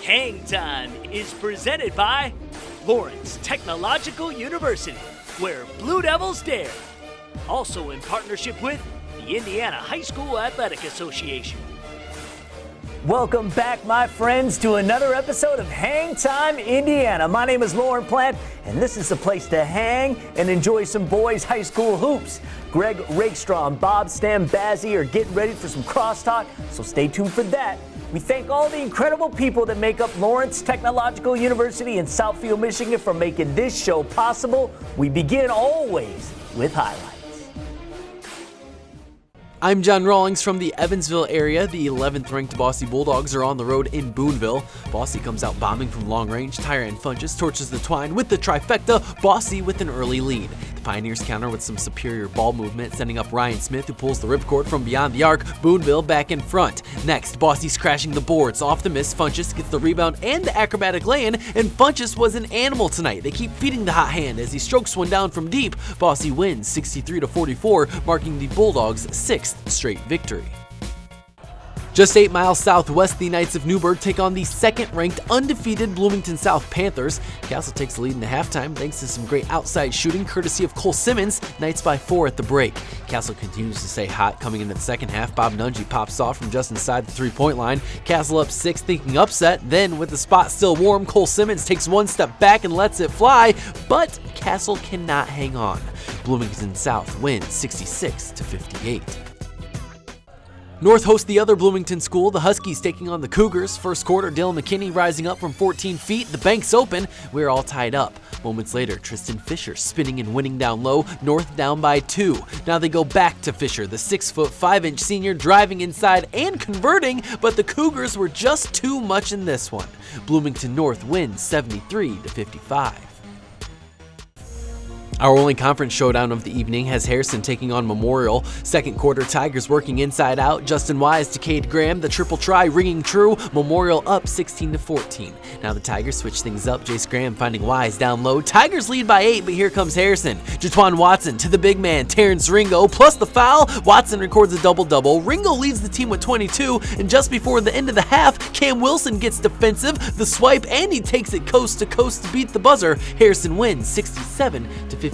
Hangtime is presented by Lawrence Technological University, where Blue Devils dare. Also in partnership with the Indiana High School Athletic Association. Welcome back, my friends, to another episode of Hangtime Indiana. My name is Lauren Plant, and this is the place to hang and enjoy some boys' high school hoops. Greg Rakestraw and Bob Stambazze are getting ready for some crosstalk, so stay tuned for that. We thank all the incredible people that make up Lawrence Technological University in Southfield, Michigan for making this show possible. We begin always with highlights. I'm John Rawlings from the Evansville area. The 11th ranked Bosse Bulldogs are on the road in Boonville. Bosse comes out bombing from long range. Tyra and Funches torches the twine with the trifecta. Bosse with an early lead. The Pioneers counter with some superior ball movement, sending up Ryan Smith, who pulls the ripcord from beyond the arc. Boonville back in front. Next, Bosse's crashing the boards. Off the miss, Funches gets the rebound and the acrobatic lay-in, and Funches was an animal tonight. They keep feeding the hot hand as he strokes one down from deep. Bosse wins 63-44, marking the Bulldogs' 6th straight victory. Just 8 miles southwest, the Knights of Newburgh take on the second-ranked undefeated Bloomington South Panthers. Castle takes the lead in the halftime thanks to some great outside shooting courtesy of Cole Simmons. Knights by 4 at the break. Castle continues to stay hot coming into the second half. Bob Nungy pops off from just inside the three-point line. Castle up 6 thinking upset. Then with the spot still warm, Cole Simmons takes one step back and lets it fly, but Castle cannot hang on. Bloomington South wins 66-58. North hosts the other Bloomington school, the Huskies taking on the Cougars. First quarter, Dylan McKinney rising up from 14 feet. The bank's open. We're all tied up. Moments later, Tristan Fisher spinning and winning down low. North down by 2. Now they go back to Fisher, the 6'5" senior, driving inside and converting, but the Cougars were just too much in this one. Bloomington North wins 73-55. Our only conference showdown of the evening has Harrison taking on Memorial. Second quarter, Tigers working inside out. Justin Wise to Cade Graham, the triple try ringing true. Memorial up 16-14. Now the Tigers switch things up. Jace Graham finding Wise down low. Tigers lead by 8, but here comes Harrison. Jatwan Watson to the big man, Terrence Ringo, plus the foul. Watson records a double-double. Ringo leads the team with 22, and just before the end of the half, Cam Wilson gets defensive. The swipe, and he takes it coast to coast to beat the buzzer. Harrison wins 67-52.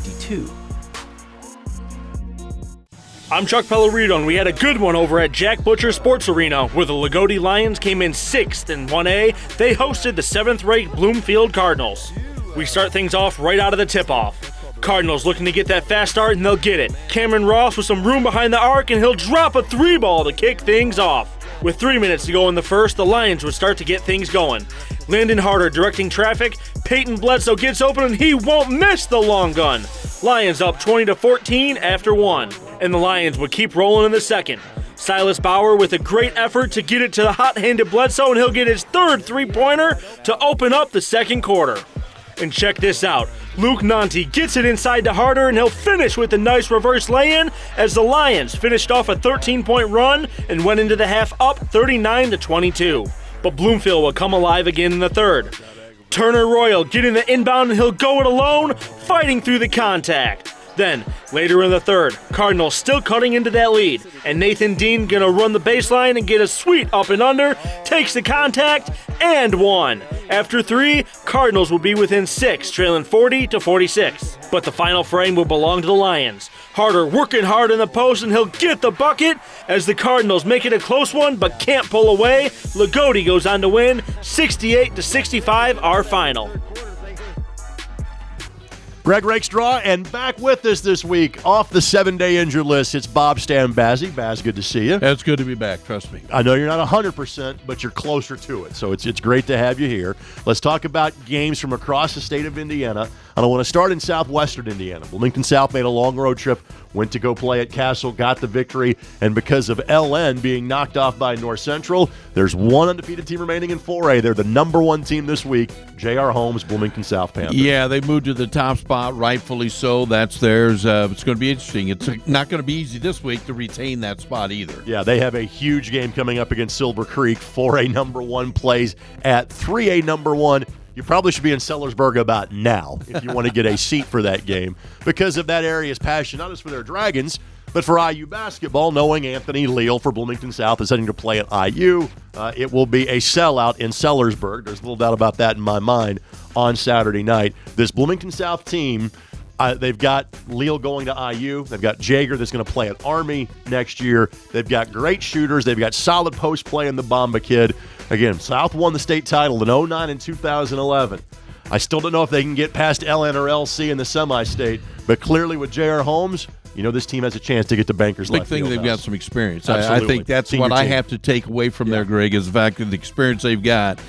I'm Chuck Pellerito, and we had a good one over at Jack Butcher Sports Arena, where the Lagodi Lions came in 6th in 1A. They hosted the 7th-ranked Bloomfield Cardinals. We start things off right out of the tip-off. Cardinals looking to get that fast start, and they'll get it. Cameron Ross with some room behind the arc, and he'll drop a 3-ball to kick things off. With 3 minutes to go in the first, the Lions would start to get things going. Landon Harder directing traffic. Peyton Bledsoe gets open, and he won't miss the long gun. Lions up 20-14 after 1, and the Lions would keep rolling in the second. Silas Bauer with a great effort to get it to the hot-handed Bledsoe, and he'll get his 3rd three-pointer to open up the second quarter. And check this out. Luke Nanti gets it inside to Harder, and he'll finish with a nice reverse lay-in as the Lions finished off a 13-point run and went into the half up 39-22. But Bloomfield will come alive again in the third. Turner Royal getting the inbound, and he'll go it alone, fighting through the contact. Then, later in the third, Cardinals still cutting into that lead, and Nathan Dean gonna run the baseline and get a sweet up and under, takes the contact, and 1. After 3, Cardinals will be within 6, trailing 40-46. But the final frame will belong to the Lions. Harder working hard in the post, and he'll get the bucket as the Cardinals make it a close one but can't pull away. Lagodi goes on to win 68-65 our final. Greg Rakestraw, and back with us this week off the 7-day injured list, it's Bob Stambazze. Baz, good to see you. It's good to be back, trust me. I know you're not 100%, but you're closer to it, so it's great to have you here. Let's talk about games from across the state of Indiana. And I want to start in southwestern Indiana. Bloomington South made a long road trip, went to go play at Castle, got the victory, and because of LN being knocked off by North Central, there's one undefeated team remaining in 4A. They're the number 1 team this week, J.R. Holmes, Bloomington South Panthers. Yeah, they moved to the top spot, rightfully so. That's theirs. It's going to be interesting. It's not going to be easy this week to retain that spot either. Yeah, they have a huge game coming up against Silver Creek. 4A number 1 plays at 3A number 1. You probably should be in Sellersburg about now if you want to get a seat for that game, because of that area's passion, not just for their Dragons, But for IU basketball, knowing Anthony Leal for Bloomington South is heading to play at IU, it will be a sellout in Sellersburg. There's little doubt about that in my mind on Saturday night. This Bloomington South team, they've got Leal going to IU. They've got Jager that's going to play at Army next year. They've got great shooters. They've got solid post play in the Bomba kid. Again, South won the state title in 2009 and 2011. I still don't know if they can get past LN or LC in the semi-state, but clearly with J.R. Holmes, this team has a chance to get to Bankers Big Left thing, Field they've House. got some experience. Absolutely. I think that's Senior what I team. have to take away from there, Greg, is the fact that the experience they've got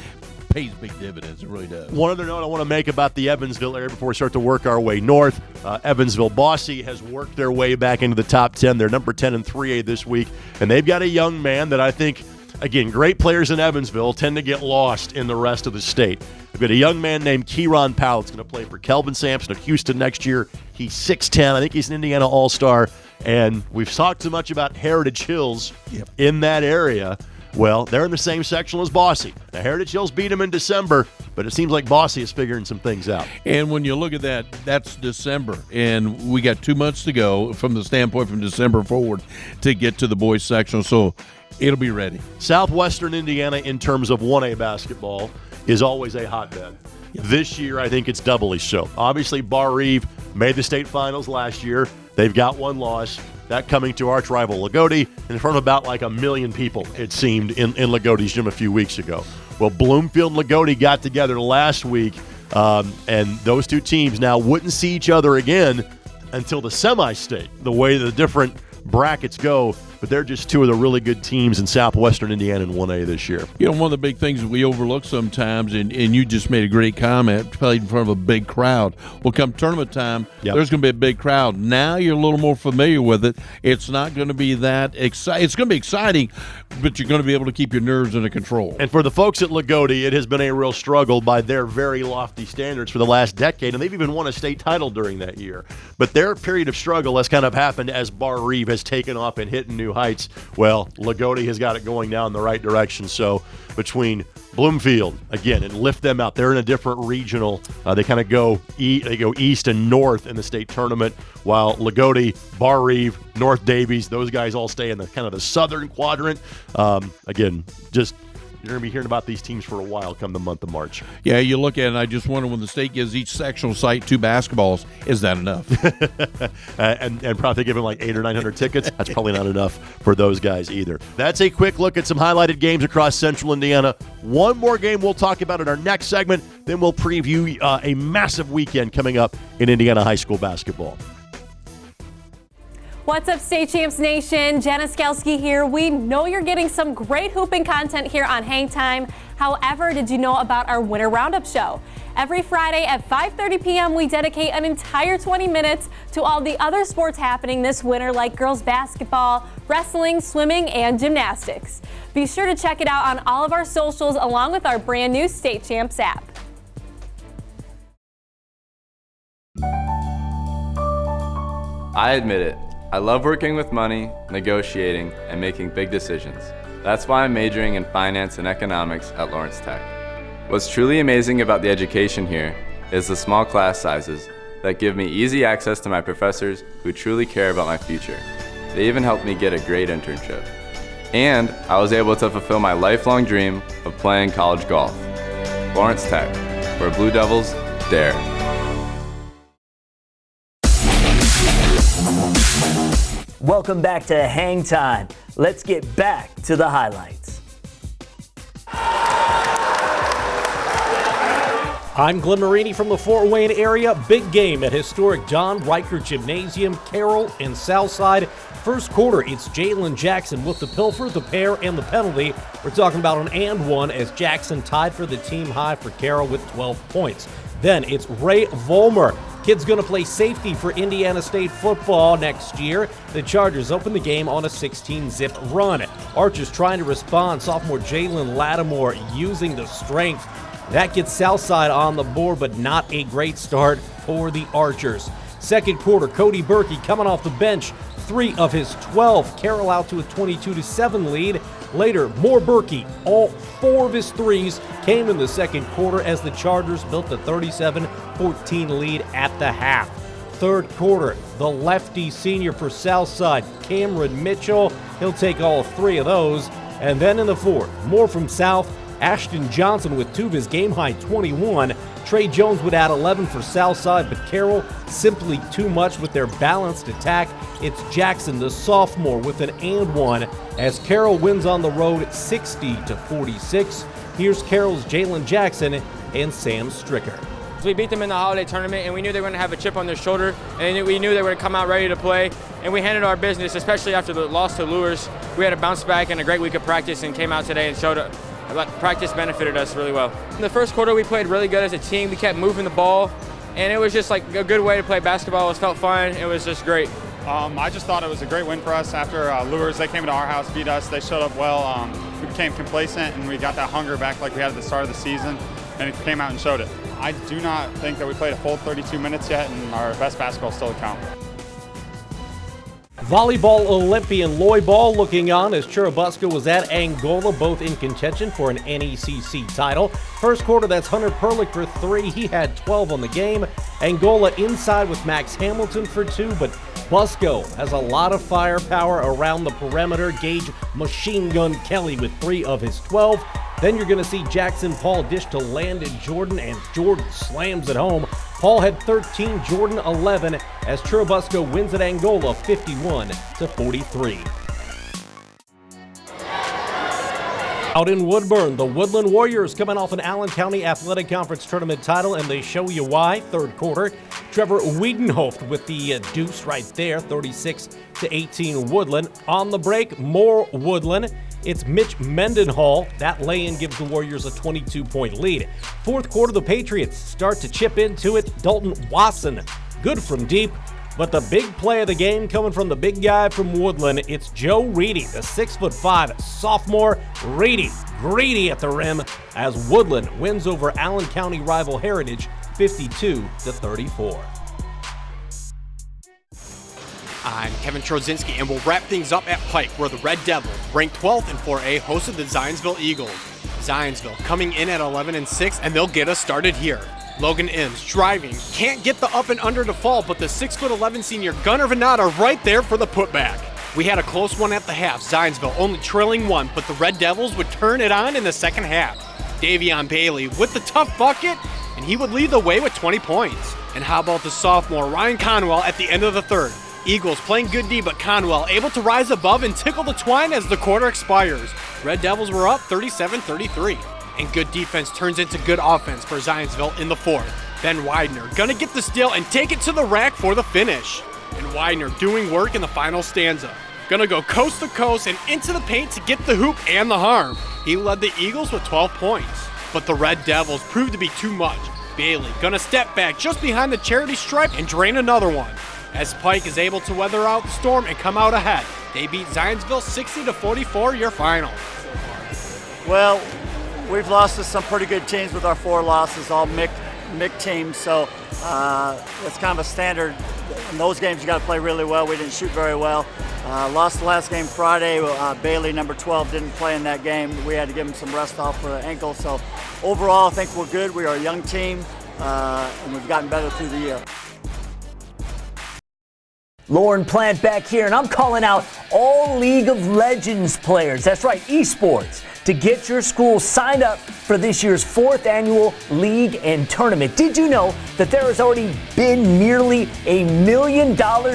pays big dividends. It really does. One other note I want to make about the Evansville area before we start to work our way north. Evansville Bosse has worked their way back into the top 10. They're number 10 in 3A this week, and they've got a young man that I think, again, great players in Evansville tend to get lost in the rest of the state. We've got a young man named Kieran Powell that's going to play for Kelvin Sampson of Houston next year. He's 6'10". I think he's an Indiana All-Star. And we've talked so much about Heritage Hills in that area. Well, they're in the same section as Bosse. Now, Heritage Hills beat them in December, but it seems like Bosse is figuring some things out. And when you look at that, that's December, and we got 2 months to go from the standpoint from December forward to get to the boys sectional, so it'll be ready. Southwestern Indiana, in terms of 1A basketball, is always a hotbed. This year, I think it's doubly so. Obviously, Bar Eve made the state finals last year. They've got one loss. That coming to arch rival Lagodi in front of about like 1 million people, it seemed, in Lagodi's gym a few weeks ago. Well, Bloomfield and Lagodi got together last week, and those two teams now wouldn't see each other again until the semi-state, the way the different brackets go. But they're just two of the really good teams in Southwestern Indiana in 1A this year. One of the big things that we overlook sometimes, and you just made a great comment, played in front of a big crowd. Well, come tournament time, there's going to be a big crowd. Now you're a little more familiar with it. It's not going to be that exciting. It's going to be exciting, but you're going to be able to keep your nerves under control. And for the folks at Lagodi, it has been a real struggle by their very lofty standards for the last decade, and they've even won a state title during that year. But their period of struggle has kind of happened as Bar Reeve has taken off and hit new heights. Well, Lagodi has got it going now in the right direction. So between Bloomfield, again, and lift them out, they're in a different regional. They kind of go east and north in the state tournament, while Lagodi, Bar Reeve, North Davies, those guys all stay in the kind of the southern quadrant. Again, just you're going to be hearing about these teams for a while come the month of March. Yeah, you look at it, and I just wonder, when the state gives each sectional site 2 basketballs, is that enough? and probably give them like 800 or 900 tickets. That's probably not enough for those guys either. That's a quick look at some highlighted games across Central Indiana. One more game we'll talk about in our next segment. Then we'll preview a massive weekend coming up in Indiana high school basketball. What's up, State Champs Nation? Jenna Skalski here. We know you're getting some great hooping content here on Hangtime. However, did you know about our Winter Roundup show? Every Friday at 5:30 p.m., we dedicate an entire 20 minutes to all the other sports happening this winter, like girls basketball, wrestling, swimming, and gymnastics. Be sure to check it out on all of our socials, along with our brand new State Champs app. I admit it. I love working with money, negotiating, and making big decisions. That's why I'm majoring in finance and economics at Lawrence Tech. What's truly amazing about the education here is the small class sizes that give me easy access to my professors who truly care about my future. They even helped me get a great internship. And I was able to fulfill my lifelong dream of playing college golf. Lawrence Tech, where Blue Devils dare. Welcome back to Hang Time. Let's get back to the highlights. I'm Glenn Marini from the Fort Wayne area. Big game at historic Don Riker Gymnasium, Carroll and Southside. First quarter, it's Jalen Jackson with the pilfer, the pair, and the penalty. We're talking about an and one as Jackson tied for the team high for Carroll with 12 points. Then it's Ray Vollmer. Kid's going to play safety for Indiana State football next year. The Chargers open the game on a 16-zip run. Archers trying to respond. Sophomore Jalen Lattimore using the strength. That gets Southside on the board, but not a great start for the Archers. Second quarter, Cody Berkey coming off the bench. 3 of his 12. Carroll out to a 22-7 lead. Later, more Berkey. All 4 of his threes came in the second quarter as the Chargers built the 37-14 lead at the half. third quarter. The lefty senior for Southside, Cameron Mitchell, he'll take all 3 of those. And then in the fourth, more from South, Ashton Johnson with 2 of his game-high 21. Trey Jones would add 11 for Southside, but Carroll simply too much with their balanced attack. It's Jackson, the sophomore, with an and one as Carroll wins on the road 60-46. Here's Carroll's Jalen Jackson and Sam Stricker. We beat them in the holiday tournament, and we knew they were going to have a chip on their shoulder, and we knew they were going to come out ready to play, and we handled our business, especially after the loss to Lures. We had a bounce back and a great week of practice and came out today and showed up. Practice benefited us really well. In the first quarter, we played really good as a team. We kept moving the ball, and it was just like a good way to play basketball. It felt fun. It was just great. I just thought it was a great win for us after Lures. They came into our house, beat us. They showed up well. We became complacent, and we got that hunger back like we had at the start of the season, and it came out and showed it. I do not think that we played a full 32 minutes yet, and our best basketball is still to come. Volleyball Olympian Loy Ball looking on as Churubusco was at Angola, both in contention for an NECC title. First quarter, that's Hunter Perlich for 3. He had 12 on the game. Angola inside with Max Hamilton for 2, but Busco has a lot of firepower around the perimeter. Gage Machine Gun Kelly with 3 of his 12. Then you're going to see Jackson Paul dish to Landon Jordan, and Jordan slams it home. Paul had 13, Jordan 11, as Churubusco wins at Angola 51-43. Out in Woodburn, the Woodland Warriors coming off an Allen County Athletic Conference tournament title, and they show you why. Third quarter, Trevor Wiedenhoft with the deuce right there, 36-18 Woodland. On the break, more Woodland. It's Mitch Mendenhall. That lay-in gives the Warriors a 22-point lead. Fourth quarter, the Patriots start to chip into it. Dalton Wasson, good from deep. But the big play of the game coming from the big guy from Woodland, it's Joe Reedy, the 6'5" sophomore. Reedy, greedy at the rim as Woodland wins over Allen County rival Heritage 52-34. I'm Kevin Trozinski, and we'll wrap things up at Pike, where the Red Devils, ranked 12th in 4A, hosted the Zionsville Eagles. Zionsville coming in at 11-6, and they'll get us started here. Logan Ims driving, can't get the up and under to fall, but the 6'11" senior Gunnar Venata right there for the putback. We had a close one at the half, Zionsville only trailing 1, but the Red Devils would turn it on in the second half. Davion Bailey with the tough bucket, and he would lead the way with 20 points. And how about the sophomore Ryan Conwell at the end of the third? Eagles playing good D, but Conwell able to rise above and tickle the twine as the quarter expires. Red Devils were up 37-33. And good defense turns into good offense for Zionsville in the fourth. Ben Widener gonna get the steal and take it to the rack for the finish. And Widener doing work in the final stanza. Gonna go coast to coast and into the paint to get the hoop and the harm. He led the Eagles with 12 points. But the Red Devils proved to be too much. Bailey gonna step back just behind the charity stripe and drain another one. As Pike is able to weather out the storm and come out ahead. They beat Zionsville 60-44, your final. Well, we've lost to some pretty good teams with our 4 losses, all MIC teams, so it's kind of a standard. In those games, you got to play really well. We didn't shoot very well. Lost the last game Friday. Bailey, number 12, didn't play in that game. We had to give him some rest off for the ankle. So overall, I think we're good. We are a young team, and we've gotten better through the year. Lauren Plant back here, and I'm calling out all League of Legends players. That's right, esports, to get your school signed up for this year's 4th annual league and tournament. Did you know that there has already been nearly $1 million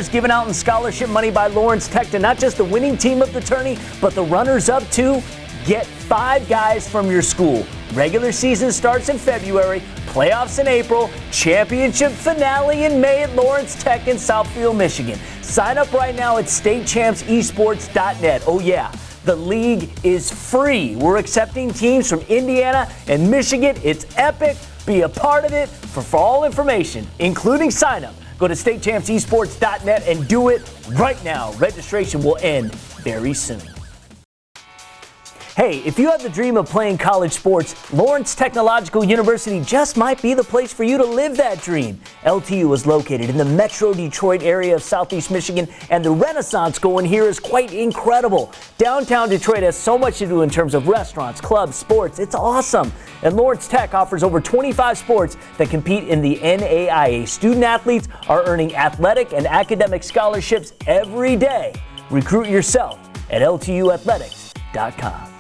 given out in scholarship money by Lawrence Tech to not just the winning team of the tourney, but the runners-up too? Get 5 guys from your school. Regular season starts in February, playoffs in April, championship finale in May at Lawrence Tech in Southfield, Michigan. Sign up right now at statechampsesports.net. Oh yeah, the league is free. We're accepting teams from Indiana and Michigan. It's epic. Be a part of it. For all information, including sign up, go to statechampsesports.net and do it right now. Registration will end very soon. Hey, if you have the dream of playing college sports, Lawrence Technological University just might be the place for you to live that dream. LTU is located in the Metro Detroit area of Southeast Michigan, and the renaissance going here is quite incredible. Downtown Detroit has so much to do in terms of restaurants, clubs, sports. It's awesome. And Lawrence Tech offers over 25 sports that compete in the NAIA. Student athletes are earning athletic and academic scholarships every day. Recruit yourself at LTUathletics.com.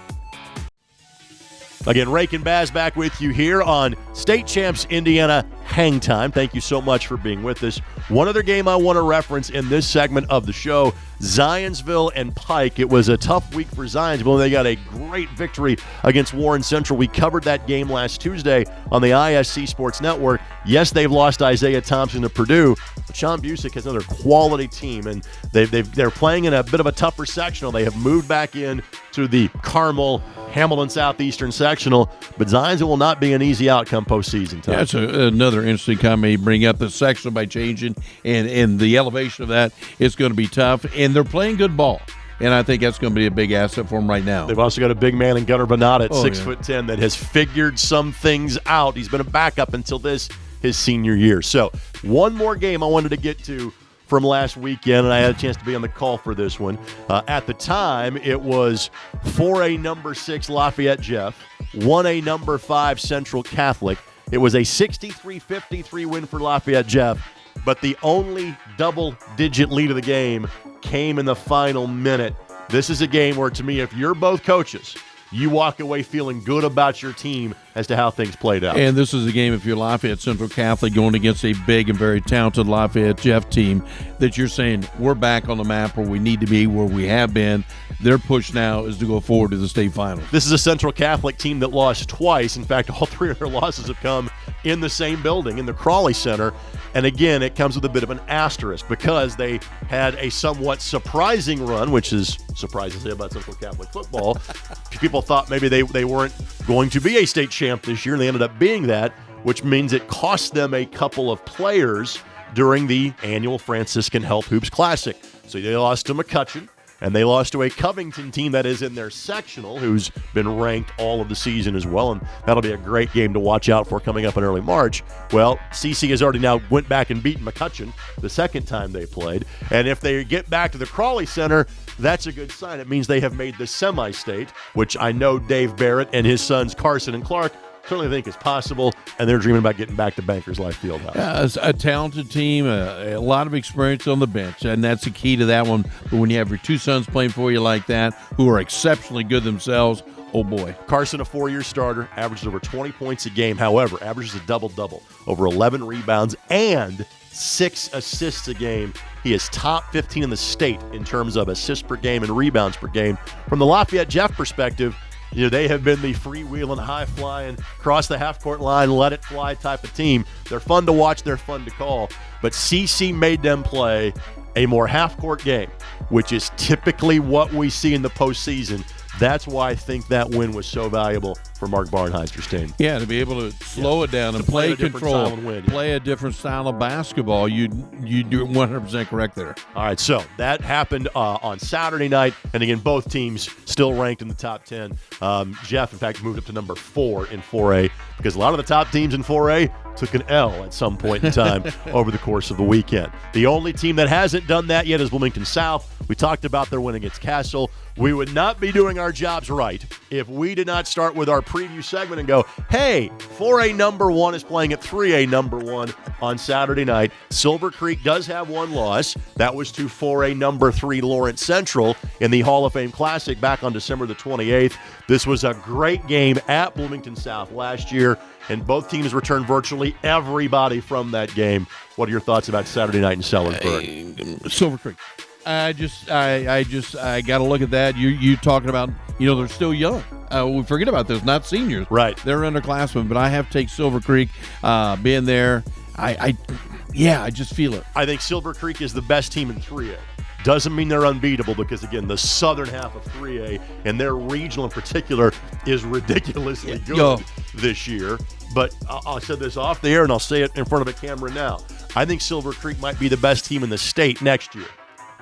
Again, Rake and Baz back with you here on State Champs Indiana Hangtime. Thank you so much for being with us. One other game I want to reference in this segment of the show, Zionsville and Pike. It was a tough week for Zionsville, and they got a great victory against Warren Central. We covered that game last Tuesday on the ISC Sports Network. Yes, they've lost Isaiah Thompson to Purdue, but Sean Busick has another quality team, and they're playing in a bit of a tougher sectional. They have moved back in to the Carmel Hamilton Southeastern sectional, but Zionsville will not be an easy outcome postseason time. Yeah, that's another interesting comment you bring up, the sectional by changing and the elevation of that. It's going to be tough, and they're playing good ball, and I think that's going to be a big asset for them right now. They've also got a big man in Gunnar Bonata at 6'10" that has figured some things out. He's been a backup until his senior year. So one more game I wanted to get to from last weekend, and I had a chance to be on the call for this one. At the time, it was 4A number 6 Lafayette Jeff, 1A number 5 Central Catholic. It was a 63-53 win for Lafayette Jeff, but the only double-digit lead of the game came in the final minute. This is a game where, to me, if you're both coaches, you walk away feeling good about your team as to how things played out. And this is a game, if you're Lafayette Central Catholic going against a big and very talented Lafayette Jeff team, that you're saying we're back on the map where we need to be, where we have been. Their push now is to go forward to the state final. This is a Central Catholic team that lost twice. In fact, all three of their losses have come in the same building, in the Crawley Center. And again, it comes with a bit of an asterisk because they had a somewhat surprising run, which is surprising to say about Central Catholic football. People thought maybe they weren't going to be a state champ this year, and they ended up being that, which means it cost them a couple of players during the annual Franciscan Health Hoops Classic. So they lost to McCutcheon, and they lost to a Covington team that is in their sectional, who's been ranked all of the season as well, and that'll be a great game to watch out for coming up in early March. Well, CC has already now went back and beaten McCutcheon the second time they played, and if they get back to the Crawley Center, that's a good sign. It means they have made the semi-state, which I know Dave Barrett and his sons Carson and Clark certainly think is possible, and they're dreaming about getting back to Bankers Life Fieldhouse. Yeah, it's a talented team, a lot of experience on the bench, and that's the key to that one. But when you have your two sons playing for you like that, who are exceptionally good themselves, oh boy. Carson, a 4-year starter, averages over 20 points a game. However, averages a double-double, over 11 rebounds and 6 assists a game. He is top 15 in the state in terms of assists per game and rebounds per game. From the Lafayette Jeff perspective, they have been the freewheeling, high-flying, cross the half-court line, let-it-fly type of team. They're fun to watch. They're fun to call. But CC made them play a more half-court game, which is typically what we see in the postseason. That's why I think that win was so valuable for Mark Barnheister's team. Yeah, to be able to slow it down and play control, play a different style of basketball. You do 100% correct there. All right, so that happened on Saturday night, and again, both teams still ranked in the top 10. Jeff, in fact, moved up to number 4 in 4A because a lot of the top teams in 4A took an L at some point in time over the course of the weekend. The only team that hasn't done that yet is Bloomington South. We talked about their win against Castle. We would not be doing our jobs right if we did not start with our preview segment and go, hey, 4A number 1 is playing at 3A number 1 on Saturday night. Silver Creek does have one loss. That was to 4A number 3 Lawrence Central in the Hall of Fame Classic back on December the 28th. This was a great game at Bloomington South last year, and both teams returned virtually everybody from that game. What are your thoughts about Saturday night in Sellersburg? Silver Creek. I got to look at that. You talking about, they're still young. We forget about this, not seniors. Right. They're underclassmen, but I have to take Silver Creek being there. I just feel it. I think Silver Creek is the best team in 3A. Doesn't mean they're unbeatable because, again, the southern half of 3A and their regional in particular is ridiculously good this year. But I'll say this off the air, and I'll say it in front of a camera now. I think Silver Creek might be the best team in the state next year.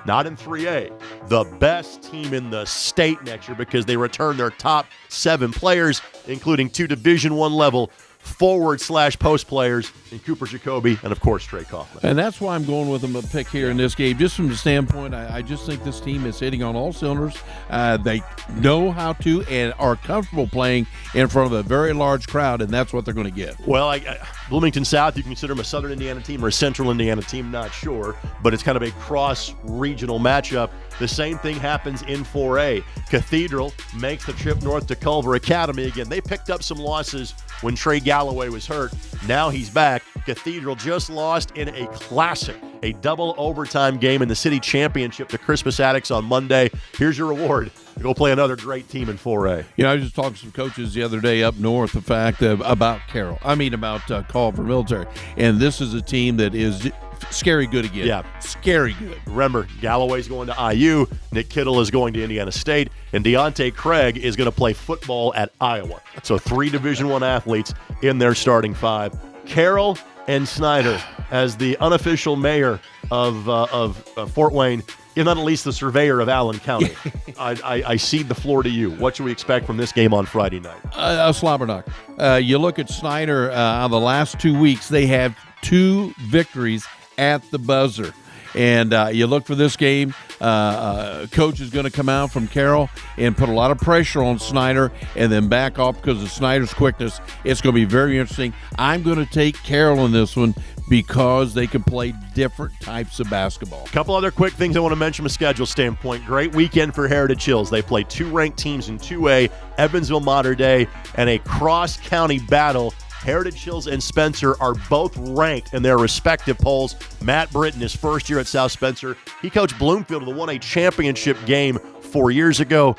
not in 3A, the best team in the state next year because they return their top 7 players, including 2 Division I level forward/post players in Cooper Jacoby and, of course, Trey Kaufman. And that's why I'm going with them a pick here in this game. Just from the standpoint, I just think this team is hitting on all cylinders. They know how to and are comfortable playing in front of a very large crowd, and that's what they're going to get. Well, Bloomington South, you can consider them a Southern Indiana team or a Central Indiana team, not sure, but it's kind of a cross-regional matchup. The same thing happens in 4A. Cathedral makes the trip north to Culver Academy. Again, they picked up some losses when Trey Galloway was hurt. Now he's back. Cathedral just lost in a classic, a double overtime game in the city championship to Crispus Attucks on Monday. Here's your reward. Go play another great team in 4A. You know, I was just talking to some coaches the other day up north, the fact about Culver Military. And this is a team that is scary good again. Yeah. Scary good. Remember, Galloway's going to IU, Nick Kittle is going to Indiana State, and Deontay Craig is going to play football at Iowa. So 3 Division I athletes in their starting 5. Carroll and Snyder as the unofficial mayor of Fort Wayne, if not at least the surveyor of Allen County. I cede the floor to you. What should we expect from this game on Friday night? A slobber knock. You look at Snyder, on the last 2 weeks, they have 2 victories at the buzzer. And you look for this game, coach is going to come out from Carroll and put a lot of pressure on Snyder and then back off because of Snyder's quickness. It's going to be very interesting. I'm going to take Carroll in this one because they can play different types of basketball. A couple other quick things I want to mention from a schedule standpoint. Great weekend for Heritage Hills. They play 2 ranked teams in 2A, Evansville Mater Dei, and a cross-county battle. Heritage Hills and Spencer are both ranked in their respective polls. Matt Britton, his first year at South Spencer, he coached Bloomfield and won a championship game 4 years ago.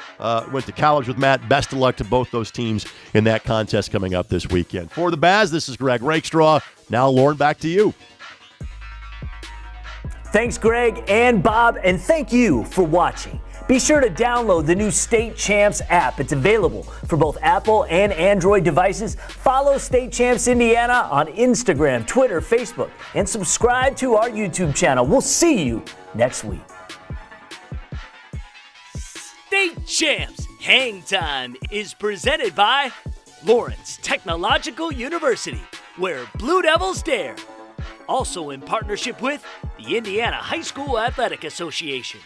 Went to college with Matt. Best of luck to both those teams in that contest coming up this weekend. For the Baz, this is Greg Rakestraw. Now, Lauren, back to you. Thanks, Greg and Bob, and thank you for watching. Be sure to download the new State Champs app. It's available for both Apple and Android devices. Follow State Champs Indiana on Instagram, Twitter, Facebook, and subscribe to our YouTube channel. We'll see you next week. State Champs Hangtime is presented by Lawrence Technological University, where Blue Devils dare. Also in partnership with the Indiana High School Athletic Association.